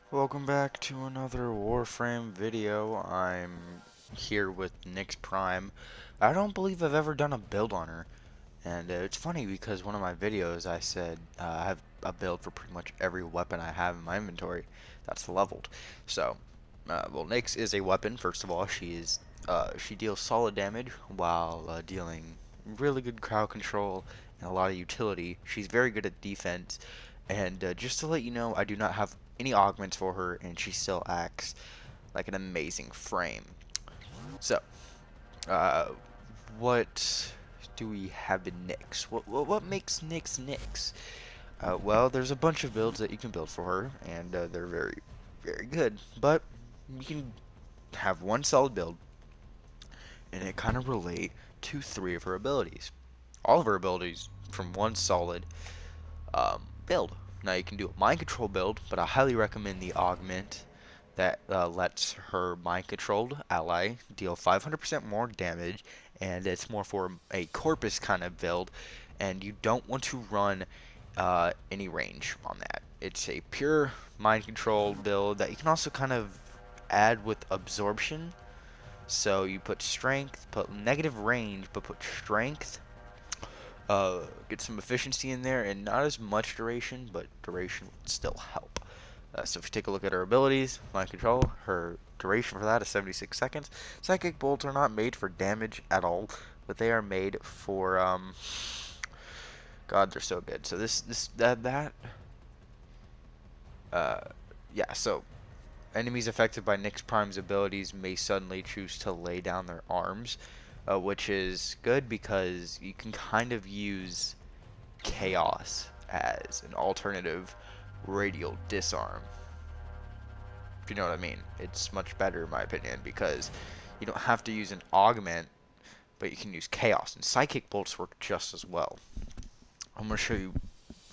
Welcome back to another Warframe video. I'm here with Nyx Prime. I don't believe I've ever done a build on her. And it's funny because one of my videos I said I have a build for pretty much every weapon I have in my inventory that's leveled. So, well, Nyx is a weapon, first of all. She deals solid damage while dealing really good crowd control and a lot of utility. She's very good at defense. And just to let you know, I do not have any augments for her, and she still acts like an amazing frame. So, uh, what do we have in Nyx? What makes Nyx Nyx? Well, there's a bunch of builds that you can build for her, and they're very good. But you can have one solid build, and it kind of relate to three of her abilities. All of her abilities from one solid build. Now you can do a mind control build, but I highly recommend the augment that lets her mind controlled ally deal 500% more damage, and it's more for a corpus kind of build, and you don't want to run any range on that. It's a pure mind control build that you can also kind of add with absorption. So you put strength, put negative range, but put strength, get some efficiency in there, and not as much duration, but duration would still help. So if you take a look at her abilities, mind control, her duration for that is 76 seconds. Psychic bolts are not made for damage at all, but they are made for God, they're so good. So uh, yeah. So enemies affected by Nyx Prime's abilities may suddenly choose to lay down their arms, which is good because you can kind of use chaos as an alternative radial disarm. If you know what I mean. It's much better in my opinion because you don't have to use an augment, but you can use chaos, and psychic bolts work just as well. I'm going to show you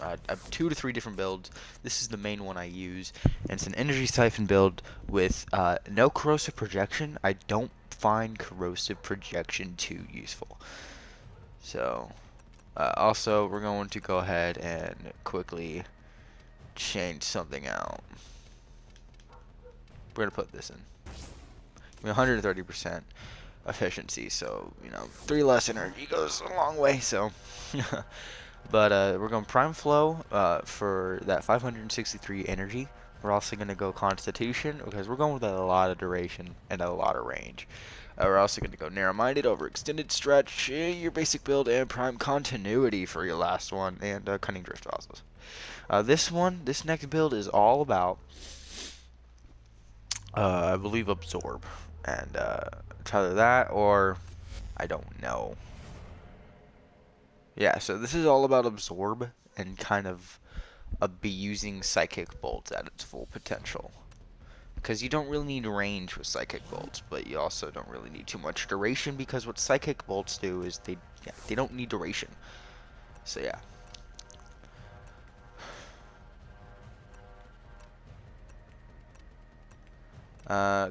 I have 2 to 3 different builds. This is the main one I use, and it's an energy siphon build with no corrosive projection. I don't find corrosive projection too useful. So, also, we're going to go ahead and quickly change something out. We're going to put this in. 130% efficiency, so, 3 less energy goes a long way, so. But we're going Prime Flow for that 563 energy. We're also going to go Constitution because we're going with a lot of duration and a lot of range. We're also going to go Narrow-Minded over Extended Stretch, your basic build, and Prime Continuity for your last one, and Cunning Drift also. This next build is all about, I believe, Absorb. And it's either that or I don't know. Yeah, so this is all about Absorb and kind of be using Psychic Bolts at its full potential. Because you don't really need range with Psychic Bolts, but you also don't really need too much duration because what Psychic Bolts do is they don't need duration. So yeah.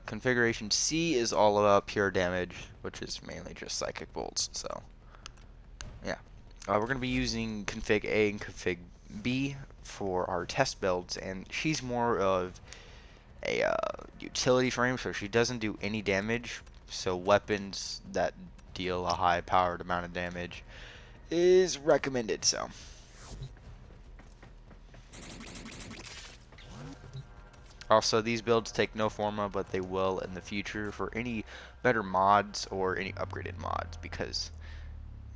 Configuration C is all about pure damage, which is mainly just Psychic Bolts, so yeah. We're going to be using config A and config B for our test builds, and she's more of a utility frame, so she doesn't do any damage. So weapons that deal a high powered amount of damage is recommended. So also, these builds take no forma, but they will in the future for any better mods or any upgraded mods, because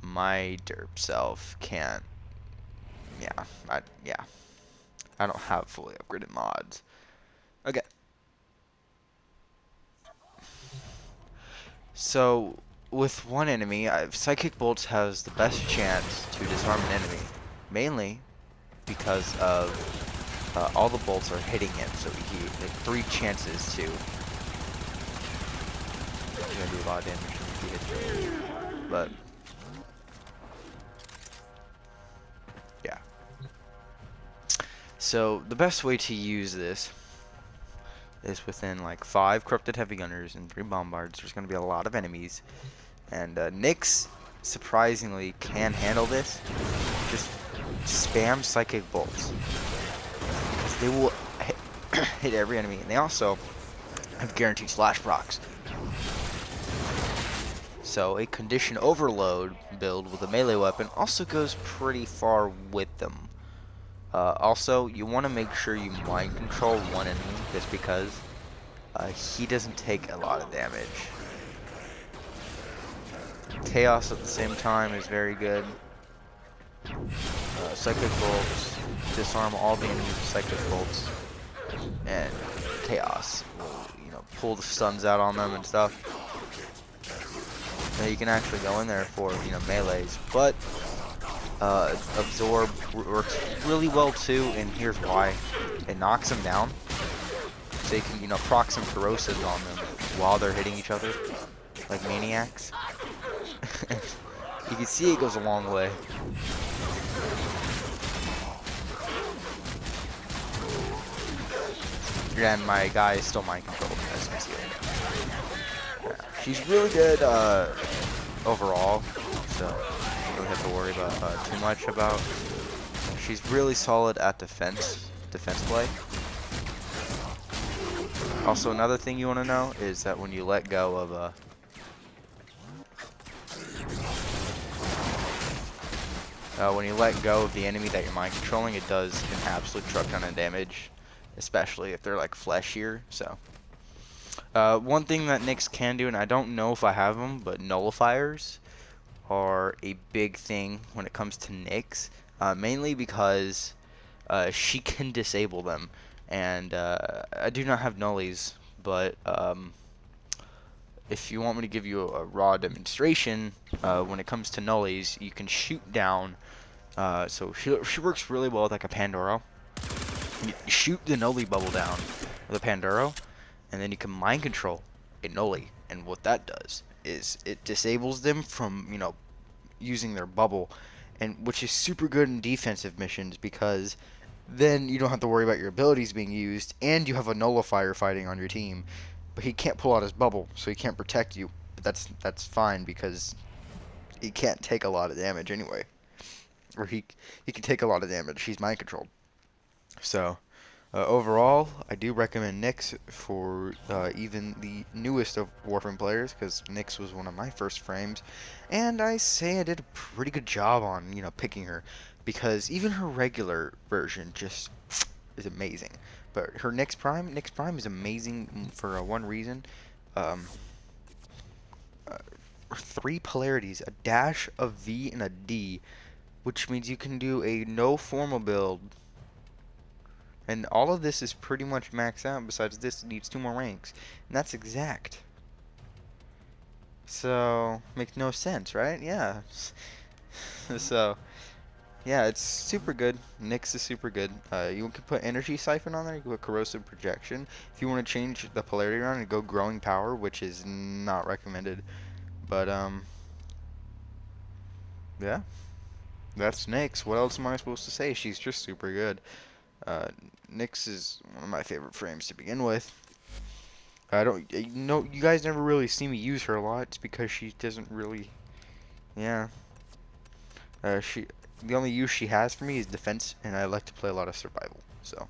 my derp self can't. Yeah, I don't have fully upgraded mods. Okay. So, with one enemy, Psychic Bolts has the best chance to disarm an enemy, mainly because of all the bolts are hitting him, so he like 3 chances to. He's gonna do a lot of damage if he hits me. But yeah. So the best way to use this is within like 5 corrupted heavy gunners and 3 bombards. There's gonna be a lot of enemies. And Nyx, surprisingly, can handle this. Just spam Psychic Bolts. Because they will hit every enemy, and they also have guaranteed slash procs. So a condition overload build with a melee weapon also goes pretty far with them. Also, you want to make sure you mind control one enemy, just because he doesn't take a lot of damage. Chaos at the same time is very good. Psychic bolts disarm all the enemies with psychic bolts, and chaos will, pull the stuns out on them and stuff. Now you can actually go in there for, melees, but absorb works really well too, and here's why: it knocks them down, so you can, proc some corrosives on them while they're hitting each other, like maniacs. You can see it goes a long way. And my guy is still mind controlled, as you can see. Yeah. She's really good overall, so you don't have to worry about too much about. She's really solid at defense play. Also, another thing you want to know is that when you let go of the enemy that you're mind controlling, it does an absolute truck ton of damage, especially if they're like fleshier. So one thing that Nyx can do, and I don't know if I have them, but nullifiers are a big thing when it comes to Nyx, mainly because she can disable them, and I do not have nullies, but if you want me to give you a raw demonstration, when it comes to nullies, you can shoot down. So she works really well with like a Pandoro. You shoot the nully bubble down with a Pandoro, and then you can mind control a nully. And what that does is it disables them from, using their bubble, and which is super good in defensive missions, because then you don't have to worry about your abilities being used, and you have a nullifier fighting on your team. But he can't pull out his bubble, so he can't protect you. But that's fine, because he can't take a lot of damage anyway. Or he can take a lot of damage. He's mind controlled. So overall, I do recommend Nyx for even the newest of Warframe players, because Nyx was one of my first frames, and I say I did a pretty good job on picking her, because even her regular version just is amazing. But her Nyx Prime is amazing for one reason. 3 polarities, a dash, a V, and a D, which means you can do a no formal build. And all of this is pretty much maxed out. Besides this, it needs 2 more ranks. And that's exact. So, makes no sense, right? Yeah. So, yeah, it's super good. Nyx is super good. You can put Energy Siphon on there. You can put Corrosive Projection. If you want to change the polarity around and go Growing Power, which is not recommended. But, yeah. That's Nyx. What else am I supposed to say? She's just super good. Nyx is one of my favorite frames to begin with. You guys never really see me use her a lot. It's because she doesn't really, yeah. The only use she has for me is defense, and I like to play a lot of survival. So,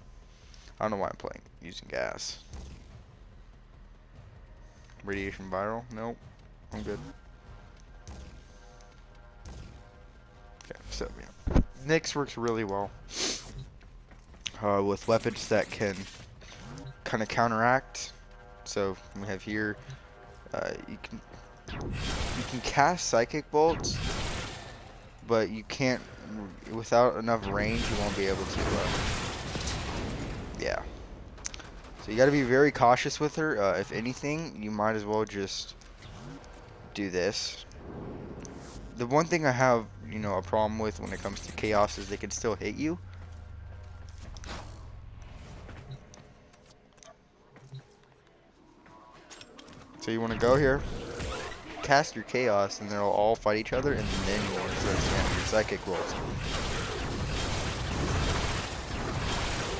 I don't know why I'm using gas. Radiation viral? Nope. I'm good. Okay, so yeah. Nyx works really well with weapons that can kind of counteract. So we have here, you can cast psychic bolts, but you can't, without enough range, you won't be able to. Yeah. So you got to be very cautious with her. If anything, you might as well just do this. The one thing I have, a problem with when it comes to chaos is they can still hit you. So you want to go here, cast your chaos, and they'll all fight each other, and then you want to start spamming your psychic rolls.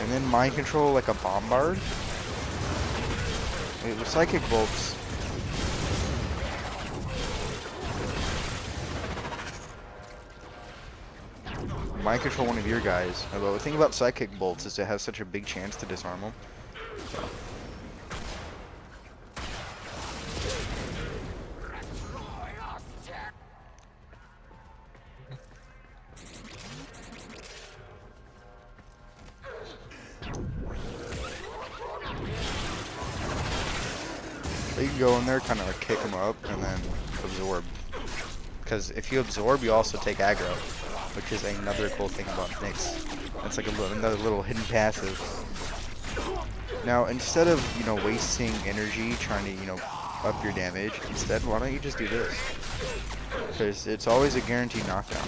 And then mind control like a bombard. With psychic bolts, mind control one of your guys. Although the thing about psychic bolts is it has such a big chance to disarm them. So you can go in there, kind of like kick them up, and then absorb. Because if you absorb, you also take aggro, which is another cool thing about Nyx. That's like another little hidden passive. Now, instead of, wasting energy trying to, up your damage, instead, why don't you just do this? Because it's always a guaranteed knockdown.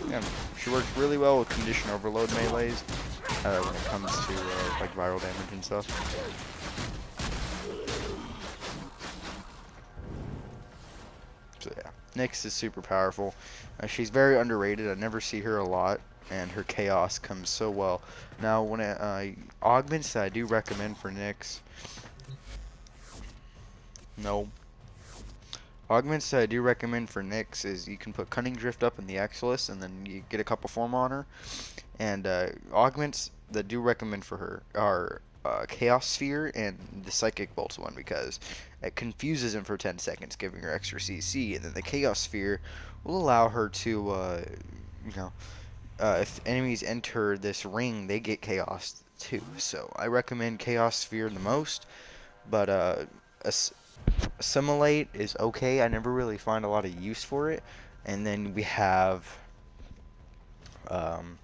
Yeah, she works really well with condition overload melees when it comes to like viral damage and stuff. So yeah, Nyx is super powerful. She's very underrated. I never see her a lot, and her chaos comes so well. Now, when augments that I do recommend for Nyx, no. Augments that I do recommend for Nyx is you can put Cunning Drift up in the Exilus, and then you get a couple form on her. And augments that I do recommend for her are Chaos Sphere and the Psychic Bolts one, because it confuses him for 10 seconds, giving her extra CC, and then the Chaos Sphere will allow her to, if enemies enter this ring, they get Chaos too. So I recommend Chaos Sphere the most, but Assimilate is okay. I never really find a lot of use for it. And then we have um,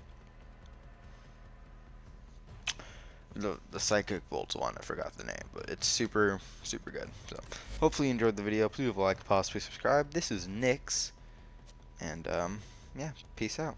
the Psychic Bolts one. I forgot the name, but it's super good. So hopefully you enjoyed the video. Please leave a like, possibly subscribe. This is Nyx, and yeah, peace out.